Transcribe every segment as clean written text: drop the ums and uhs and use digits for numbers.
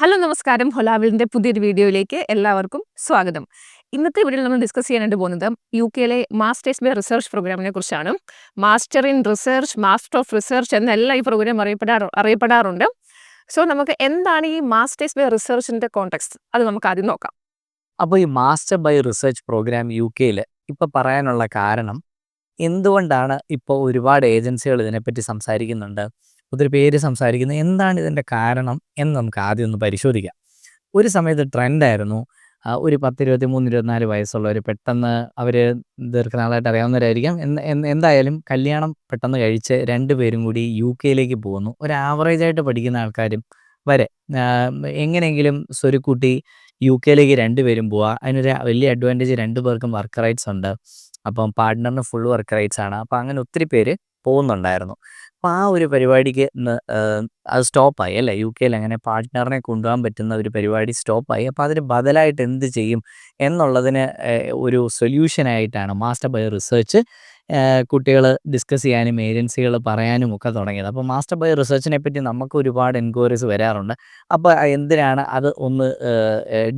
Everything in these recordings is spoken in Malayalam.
ഹലോ നമസ്കാരം. ഹൊലാവിലിൻ്റെ പുതിയൊരു വീഡിയോയിലേക്ക് എല്ലാവർക്കും സ്വാഗതം. ഇന്നത്തെ വീഡിയോയിൽ നമ്മൾ ഡിസ്കസ് ചെയ്യാനായിട്ട് പോകുന്നത് യുകെയിലെ മാസ്റ്റേഴ്സ് ബൈ റിസർച്ച് പ്രോഗ്രാമിനെ കുറിച്ചാണ്. Master in research, master of research എന്നെല്ലാം ഈ പ്രോഗ്രാം അറിയപ്പെടാറുണ്ട്. സോ നമുക്ക് എന്താണ് ഈ മാസ്റ്റേഴ്സ് ബൈ റിസർച്ചിൻ്റെ കോണ്ടെക്സ്റ്റ് അത് നമുക്ക് ആദ്യം നോക്കാം. അപ്പോൾ ഈ മാസ്റ്റർ ബൈ റിസർച്ച് പ്രോഗ്രാം യു.കെയിൽ ഇപ്പോൾ പറയാനുള്ള കാരണം എന്തുകൊണ്ടാണ് ഇപ്പോൾ ഒരുപാട് ഏജൻസികൾ ഇതിനെപ്പറ്റി സംസാരിക്കുന്നുണ്ട്, ഒത്തിരി പേര് സംസാരിക്കുന്നത്, എന്താണ് ഇതിൻ്റെ കാരണം എന്ന് നമുക്ക് ആദ്യം ഒന്ന് പരിശോധിക്കാം. ഒരു സമയത്ത് ട്രെൻഡായിരുന്നു. ഒരു 10, 23, 24 വയസ്സുള്ളവർ പെട്ടെന്ന് അവർ ദീർഘനാളായിട്ട് അറിയാവുന്നവരായിരിക്കാം. എന്തായാലും കല്യാണം പെട്ടെന്ന് കഴിച്ച് 2 പേരും കൂടി യു.കെയിലേക്ക് പോകുന്നു. ഒരു ആവറേജായിട്ട് പഠിക്കുന്ന ആൾക്കാരും വരെ എങ്ങനെയെങ്കിലും സ്വരുക്കൂട്ടി യു.കെയിലേക്ക് 2 പേരും പോവുക. അതിനൊരു വലിയ അഡ്വാൻറ്റേജ് 2 പേർക്കും വർക്ക് റൈറ്റ്സ് ഉണ്ട്. അപ്പം പാർട്ട്ണറിന് ഫുൾ വർക്ക് റൈറ്റ്സ് ആണ്. അപ്പോൾ അങ്ങനെ ഒത്തിരി പേര് പോകുന്നുണ്ടായിരുന്നു. അപ്പോൾ ആ ഒരു പരിപാടിക്ക് അത് സ്റ്റോപ്പായി അല്ലേ. യു.കെയിൽ അങ്ങനെ പാർട്ട്ണറിനെ കൊണ്ടുപോകാൻ പറ്റുന്ന ഒരു പരിപാടി സ്റ്റോപ്പായി. അപ്പോൾ അതിന് ബദലായിട്ട് എന്ത് ചെയ്യും എന്നുള്ളതിന് ഒരു സൊല്യൂഷനായിട്ടാണ് മാസ്റ്റർ ബൈ റിസർച്ച് കുട്ടികൾ ഡിസ്കസ് ചെയ്യാനും ഏജൻസികൾ പറയാനും ഒക്കെ തുടങ്ങിയത്. അപ്പോൾ മാസ്റ്റർ ബൈ റിസർച്ചിനെ പറ്റി നമുക്ക് ഒരുപാട് എൻക്വയറീസ് വരാറുണ്ട്. അപ്പോൾ എന്തിനാണ് അത് ഒന്ന്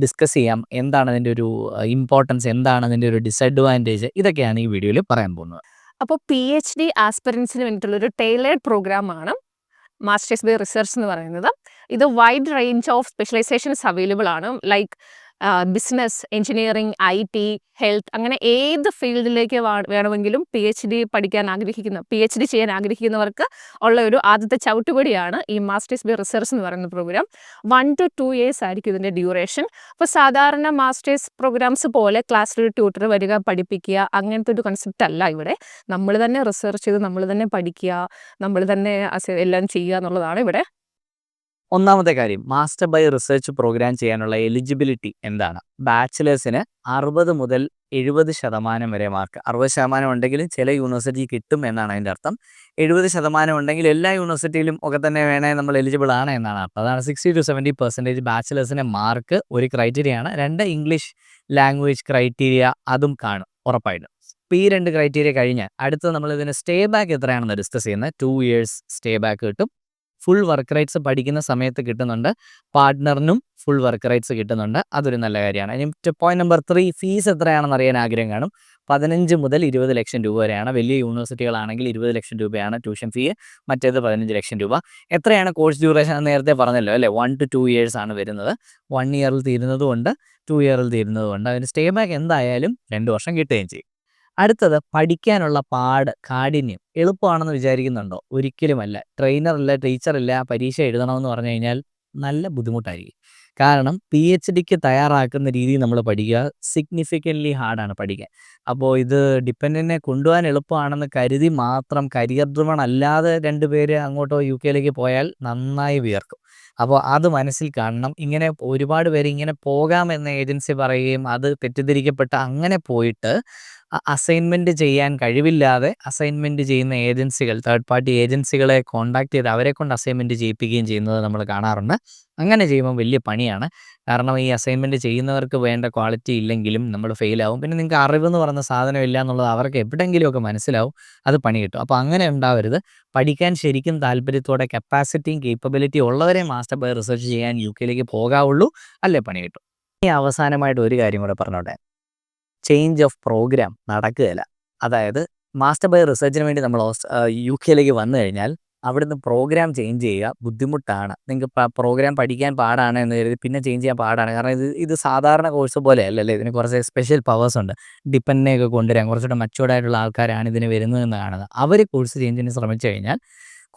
ഡിസ്കസ് ചെയ്യാം, എന്താണ് അതിൻ്റെ ഒരു ഇമ്പോർട്ടൻസ്, എന്താണ് അതിൻ്റെ ഒരു ഡിസഡ്വാൻറ്റേജ്, ഇതൊക്കെയാണ് ഈ വീഡിയോയിൽ പറയാൻ പോകുന്നത്. അപ്പോൾ PhD ആസ്പിറൻസിന് വേണ്ടിയിട്ടുള്ളൊരു ടൈലേർഡ് പ്രോഗ്രാമാണ് മാസ്റ്റേഴ്സ് ബൈ റിസർച്ച് എന്ന് പറയുന്നത്. ഇത് wide range of specialisations available ആണ്. Like business, engineering, IT, health, അങ്ങനെ ഏത് ഫീൽഡിലേക്ക് വേണമെങ്കിലും PhD ചെയ്യാൻ ആഗ്രഹിക്കുന്നവർക്ക് ഉള്ള ഒരു ആദ്യത്തെ ചവിട്ടുപടിയാണ് ഈ മാസ്റ്റേഴ്സ് ബൈ റിസർച്ച് എന്ന് പറയുന്ന പ്രോഗ്രാം. 1 to 2 years ആയിരിക്കും ഇതിൻ്റെ ഡ്യൂറേഷൻ. അപ്പോൾ സാധാരണ മാസ്റ്റേഴ്സ് പ്രോഗ്രാംസ് പോലെ ക്ലാസ്സിൽ ഒരു ട്യൂട്ടർ വരിക, പഠിപ്പിക്കുക, അങ്ങനത്തെ ഒരു കൺസെപ്റ്റ് അല്ല ഇവിടെ. നമ്മൾ തന്നെ റിസർച്ച് ചെയ്ത് നമ്മൾ തന്നെ പഠിക്കുക, നമ്മൾ തന്നെ എല്ലാം ചെയ്യുക എന്നുള്ളതാണ് ഇവിടെ. ഒന്നാമത്തെ കാര്യം, മാസ്റ്റർ ബൈ റിസർച്ച് പ്രോഗ്രാം ചെയ്യാനുള്ള എലിജിബിലിറ്റി എന്താണ്? ബാച്ചിലേഴ്സിന് 60 മുതൽ 70% വരെ മാർക്ക്. 60% ഉണ്ടെങ്കിൽ ചില യൂണിവേഴ്സിറ്റി കിട്ടും എന്നാണ് അതിൻ്റെ അർത്ഥം. 70% ഉണ്ടെങ്കിൽ എല്ലാ യൂണിവേഴ്സിറ്റിയിലും ഒക്കെ തന്നെ വേണേൽ നമ്മൾ എലിജിബിൾ ആണ് എന്നാണ് അർത്ഥം. അതാണ് 60 to 70% ബാച്ചിലേഴ്സിൻ്റെ മാർക്ക് ഒരു ക്രൈറ്റീരിയയാണ്. 2 ഇംഗ്ലീഷ് ലാംഗ്വേജ് ക്രൈറ്റീരിയ അതും കാണും ഉറപ്പായിട്ടും. അപ്പോൾ ഈ 2 ക്രൈറ്റീരിയ കഴിഞ്ഞാൽ അടുത്തത് നമ്മൾ ഇതിന് സ്റ്റേ ബാക്ക് എത്രയാണെന്ന് ഡിസ്കസ് ചെയ്യുന്നത്. 2 years സ്റ്റേ ബാക്ക് കിട്ടും. ഫുൾ വർക്ക് റൈറ്റ്സ് പഠിക്കുന്ന സമയത്ത് കിട്ടുന്നുണ്ട്. പാർട്ട്ണറിനും ഫുൾ വർക്ക് റൈറ്റ്സ് കിട്ടുന്നുണ്ട്. അതൊരു നല്ല കാര്യമാണ്. ഇനി പോയിന്റ് നമ്പർ 3, ഫീസ് എത്രയാണെന്ന് അറിയാൻ ആഗ്രഹം കാണും. 15 മുതൽ 20 ലക്ഷം രൂപ വരെയാണ്. വലിയ യൂണിവേഴ്സിറ്റികളാണെങ്കിൽ 20 ലക്ഷം രൂപയാണ് ട്യൂഷൻ ഫീ, മറ്റേത് 15 ലക്ഷം രൂപ. എത്രയാണ് കോഴ്സ് ഡ്യൂറേഷൻ എന്ന് നേരത്തെ പറഞ്ഞല്ലോ അല്ലേ. 1 to 2 years ആണ് വരുന്നത്. 1 year തീരുന്നതുകൊണ്ട് 2 year തീരുന്നതുകൊണ്ട് അതിന് സ്റ്റേ ബാക്ക് എന്തായാലും 2 വർഷം കിട്ടുകയും ചെയ്യും. അടുത്തത് പഠിക്കാനുള്ള കാഠിന്യം. എളുപ്പമാണെന്ന് വിചാരിക്കുന്നുണ്ടോ? ഒരിക്കലുമല്ല. ട്രെയിനറില്ല, ടീച്ചറില്ല, പരീക്ഷ എഴുതണമെന്ന് പറഞ്ഞു കഴിഞ്ഞാൽ നല്ല ബുദ്ധിമുട്ടായിരിക്കും. കാരണം PhDക്ക് തയ്യാറാക്കുന്ന രീതിയിൽ നമ്മൾ പഠിക്കുക സിഗ്നിഫിക്കൻ്റ്ലി ഹാർഡാണ് പഠിക്കാൻ. അപ്പോൾ ഇത് ഡിപ്പെൻഡൻറ്റിനെ കൊണ്ടുപോകാൻ എളുപ്പമാണെന്ന് കരുതി മാത്രം കരിയർ ഡ്രിവൺ അല്ലാതെ 2 പേര് അങ്ങോട്ടോ UK പോയാൽ നന്നായി വിയർക്കും. അപ്പോൾ അത് മനസ്സിൽ കാണണം. ഇങ്ങനെ ഒരുപാട് പേര് ഇങ്ങനെ പോകാമെന്ന് ഏജൻസി പറയുകയും അത് തെറ്റിദ്ധരിക്കപ്പെട്ട് അങ്ങനെ പോയിട്ട് അസൈൻമെൻറ്റ് ചെയ്യാൻ കഴിവില്ലാതെ അസൈൻമെൻറ്റ് ചെയ്യുന്ന ഏജൻസികൾ, തേർഡ് പാർട്ടി ഏജൻസികളെ കോൺടാക്ട് ചെയ്ത് അവരെ കൊണ്ട് അസൈൻമെൻറ്റ് ചെയ്യിപ്പിക്കുകയും ചെയ്യുന്നത് നമ്മൾ കാണാറുണ്ട്. അങ്ങനെ ചെയ്യുമ്പോൾ വലിയ പണിയാണ്. കാരണം ഈ അസൈൻമെൻറ്റ് ചെയ്യുന്നവർക്ക് വേണ്ട ക്വാളിറ്റി ഇല്ലെങ്കിലും നമ്മൾ ഫെയിലാവും. പിന്നെ നിങ്ങൾക്ക് അറിവെന്ന് പറയുന്ന സാധനം ഇല്ല എന്നുള്ളത് അവർക്ക് എവിടെയെങ്കിലുമൊക്കെ മനസ്സിലാവും. അത് പണി കിട്ടും. അപ്പോൾ അങ്ങനെ ഉണ്ടാവരുത്. പഠിക്കാൻ ശരിക്കും താല്പര്യത്തോടെ കപ്പാസിറ്റിയും കേപ്പബിലിറ്റിയും ഉള്ളവരെ മാസ്റ്റർ ബൈ റിസർച്ച് ചെയ്യാൻ UK പോകാവുള്ളൂ, അല്ലേ പണി കിട്ടും. ഇനി അവസാനമായിട്ട് ഒരു കാര്യം കൂടെ പറഞ്ഞോട്ടെ. ചേഞ്ച് ഓഫ് പ്രോഗ്രാം നടക്കുകയില്ല. അതായത് മാസ്റ്റർ ബൈ റിസർച്ചിന് വേണ്ടി നമ്മൾ UK വന്നു കഴിഞ്ഞാൽ അവിടുന്ന് പ്രോഗ്രാം ചേഞ്ച് ചെയ്യുക ബുദ്ധിമുട്ടാണ്. നിങ്ങൾക്ക് പ്രോഗ്രാം പഠിക്കാൻ പാടാണ് എന്ന് കരുതി പിന്നെ ചേഞ്ച് ചെയ്യാൻ പാടാണ്. കാരണം ഇത് സാധാരണ കോഴ്സ് പോലെ അല്ലല്ലേ. ഇതിന് കുറച്ച് സ്പെഷ്യൽ പവേഴ്സ് ഉണ്ട്. ഡിപ്പെൻഡിനെയൊക്കെ കൊണ്ടുവരാൻ കുറച്ചുകൂടെ മച്ചുവേർഡ് ആയിട്ടുള്ള ആൾക്കാരാണ് ഇതിന് വരുന്നതെന്ന് കാണുന്നത്. അവർ കോഴ്സ് ചേഞ്ചിന് ശ്രമിച്ചു കഴിഞ്ഞാൽ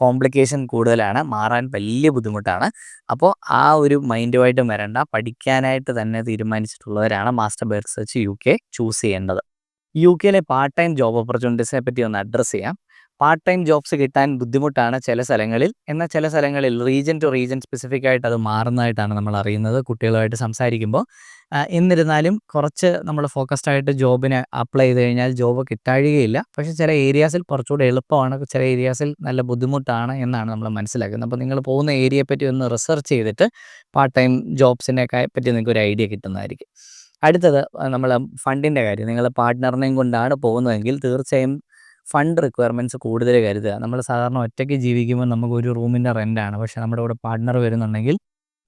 കോംപ്ലിക്കേഷൻ കൂടുതലാണ്, മാറാൻ വലിയ ബുദ്ധിമുട്ടാണ്. അപ്പോൾ ആ ഒരു മൈൻഡുമായിട്ട് വരണ്ട. പഠിക്കാനായിട്ട് തന്നെ തീരുമാനിച്ചിട്ടുള്ളവരാണ് master by research UK choose ചെയ്യേണ്ടത്. UK പാർട്ട് ടൈം ജോബ് ഓപ്പർച്യൂണിറ്റീസിനെ പറ്റി ഒന്ന് അഡ്രസ്സ് ചെയ്യാം. പാർട്ട് ടൈം ജോബ്സ് കിട്ടാൻ ബുദ്ധിമുട്ടാണ് ചില സ്ഥലങ്ങളിൽ. എന്നാൽ ചില സ്ഥലങ്ങളിൽ റീജൻ ടു റീജൻ സ്പെസിഫിക് ആയിട്ട് അത് മാറുന്നതായിട്ടാണ് നമ്മൾ അറിയുന്നത് കുട്ടികളുമായിട്ട് സംസാരിക്കുമ്പോൾ. എന്നിരുന്നാലും കുറച്ച് നമ്മൾ ഫോക്കസ്ഡ് ആയിട്ട് ജോബിന് അപ്ലൈ ചെയ്ത് കഴിഞ്ഞാൽ ജോബ് കിട്ടാഴികയില്ല. പക്ഷേ ചില ഏരിയാസിൽ കുറച്ചുകൂടെ എളുപ്പമാണ്, ചില ഏരിയാസിൽ നല്ല ബുദ്ധിമുട്ടാണ് എന്നാണ് നമ്മൾ മനസ്സിലാക്കുന്നത്. അപ്പോൾ നിങ്ങൾ പോകുന്ന ഏരിയയെ പറ്റി ഒന്ന് റിസർച്ച് ചെയ്തിട്ട് പാർട്ട് ടൈം ജോബ്സിനെയൊക്കെ പറ്റി നിങ്ങൾക്ക് ഒരു ഐഡിയ കിട്ടുന്നതായിരിക്കും. അടുത്തത് നമ്മൾ ഫണ്ടിൻ്റെ കാര്യം. നിങ്ങൾ പാർട്ട്ണറിനെയും കൊണ്ടാണ് പോകുന്നതെങ്കിൽ തീർച്ചയായും ഫണ്ട് റിക്വയർമെൻറ്റ്സ് കൂടുതൽ കരുതുക. നമ്മൾ സാധാരണ ഒറ്റയ്ക്ക് ജീവിക്കുമ്പോൾ നമുക്ക് ഒരു റൂമിൻ്റെ റെൻ്റാണ്. പക്ഷേ നമ്മുടെ കൂടെ പാർട്ട്ണർ വരുന്നുണ്ടെങ്കിൽ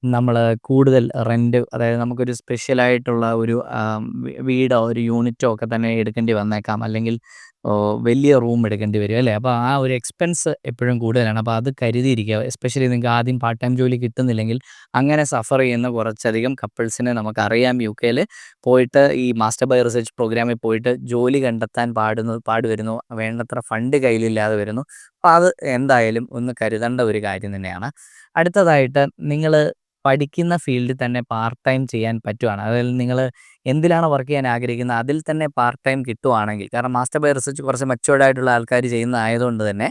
നമ്മൾ കൂടുതൽ റെന്റ്, അതായത് നമുക്കൊരു സ്പെഷ്യലായിട്ടുള്ള ഒരു വീടോ ഒരു യൂണിറ്റോ ഒക്കെ തന്നെ എടുക്കേണ്ടി വന്നേക്കാം, അല്ലെങ്കിൽ വലിയ റൂം എടുക്കേണ്ടി വരും അല്ലേ. അപ്പോൾ ആ ഒരു എക്സ്പെൻസ് എപ്പോഴും കൂടുതലാണ്. അപ്പോൾ അത് കരുതിയിരിക്കുക. എസ്പെഷ്യലി നിങ്ങൾക്ക് ആദ്യം പാർട്ട് ടൈം ജോലി കിട്ടുന്നില്ലെങ്കിൽ അങ്ങനെ സഫർ ചെയ്യുന്ന കുറച്ചധികം കപ്പിൾസിനെ നമുക്കറിയാം. യു കെയിൽ പോയിട്ട് ഈ മാസ്റ്റർ ബൈ റിസർച്ച് പ്രോഗ്രാമിൽ പോയിട്ട് ജോലി കണ്ടെത്താൻ പാടുവരുന്നു, വേണ്ടത്ര ഫണ്ട് കയ്യിലില്ലാതെ വരുന്നു. അപ്പോൾ അത് എന്തായാലും ഒന്ന് കരുതേണ്ട ഒരു കാര്യം തന്നെയാണ്. അടുത്തതായിട്ട് നിങ്ങൾ പഠിക്കുന്ന ഫീൽഡിൽ തന്നെ പാർട്ട് ടൈം ചെയ്യാൻ പറ്റുവാണ്, അതായത് നിങ്ങൾ എന്തിലാണോ വർക്ക് ചെയ്യാൻ ആഗ്രഹിക്കുന്നത് അതിൽ തന്നെ പാർട്ട് ടൈം കിട്ടുവാണെങ്കിൽ, കാരണം മാസ്റ്റർ ബൈ റിസർച്ച് കുറച്ച് മെച്ചുവേർഡ് ആയിട്ടുള്ള ആൾക്കാർ ചെയ്യുന്നതായതുകൊണ്ട് തന്നെ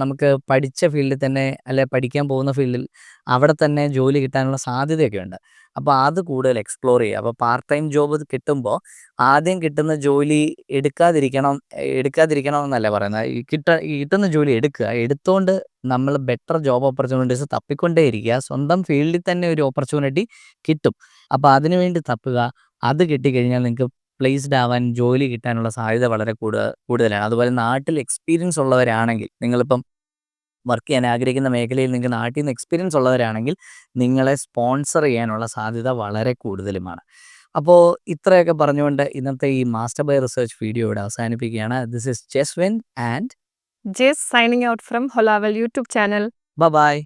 നമുക്ക് പഠിച്ച ഫീൽഡിൽ തന്നെ, അല്ലെ പഠിക്കാൻ പോകുന്ന ഫീൽഡിൽ അവിടെ തന്നെ ജോലി കിട്ടാനുള്ള സാധ്യതയൊക്കെ ഉണ്ട്. അപ്പോൾ അത് കൂടുതൽ എക്സ്പ്ലോർ ചെയ്യുക. അപ്പോൾ പാർട്ട് ടൈം ജോബ് കിട്ടുമ്പോൾ ആദ്യം കിട്ടുന്ന ജോലി എടുക്കാതിരിക്കണം എന്നല്ല പറയുന്നത്. ഈ കിട്ടുന്ന ജോലി എടുക്കുക, എടുത്തുകൊണ്ട് നമ്മൾ ബെറ്റർ ജോബ് ഓപ്പർച്യൂണിറ്റീസ് തപ്പിക്കൊണ്ടേയിരിക്കുക. സ്വന്തം ഫീൽഡിൽ തന്നെ ഒരു ഓപ്പർച്യൂണിറ്റി കിട്ടും, അപ്പോൾ അതിനുവേണ്ടി തപ്പുക. അത് കിട്ടിക്കഴിഞ്ഞാൽ നിങ്ങൾക്ക് പ്ലേസ്ഡ് ആവാൻ, ജോലി കിട്ടാനുള്ള സാധ്യത വളരെ കൂടുതലാണ്. അതുപോലെ നാട്ടിൽ എക്സ്പീരിയൻസ് ഉള്ളവരാണെങ്കിൽ, നിങ്ങളിപ്പം വർക്ക് ചെയ്യാൻ ആഗ്രഹിക്കുന്ന മേഖലയിൽ നിങ്ങൾക്ക് നാട്ടിൽ നിന്ന് എക്സ്പീരിയൻസ് ഉള്ളവരാണെങ്കിൽ നിങ്ങളെ സ്പോൺസർ ചെയ്യാനുള്ള സാധ്യത വളരെ കൂടുതലുമാണ്. അപ്പോൾ ഇത്രയൊക്കെ പറഞ്ഞുകൊണ്ട് ഇന്നത്തെ ഈ മാസ്റ്റർ ബൈ റിസർച്ച് വീഡിയോ ഇവിടെ അവസാനിപ്പിക്കുകയാണ്. This is Jaswin and Just signing out from Holavel YouTube channel. By.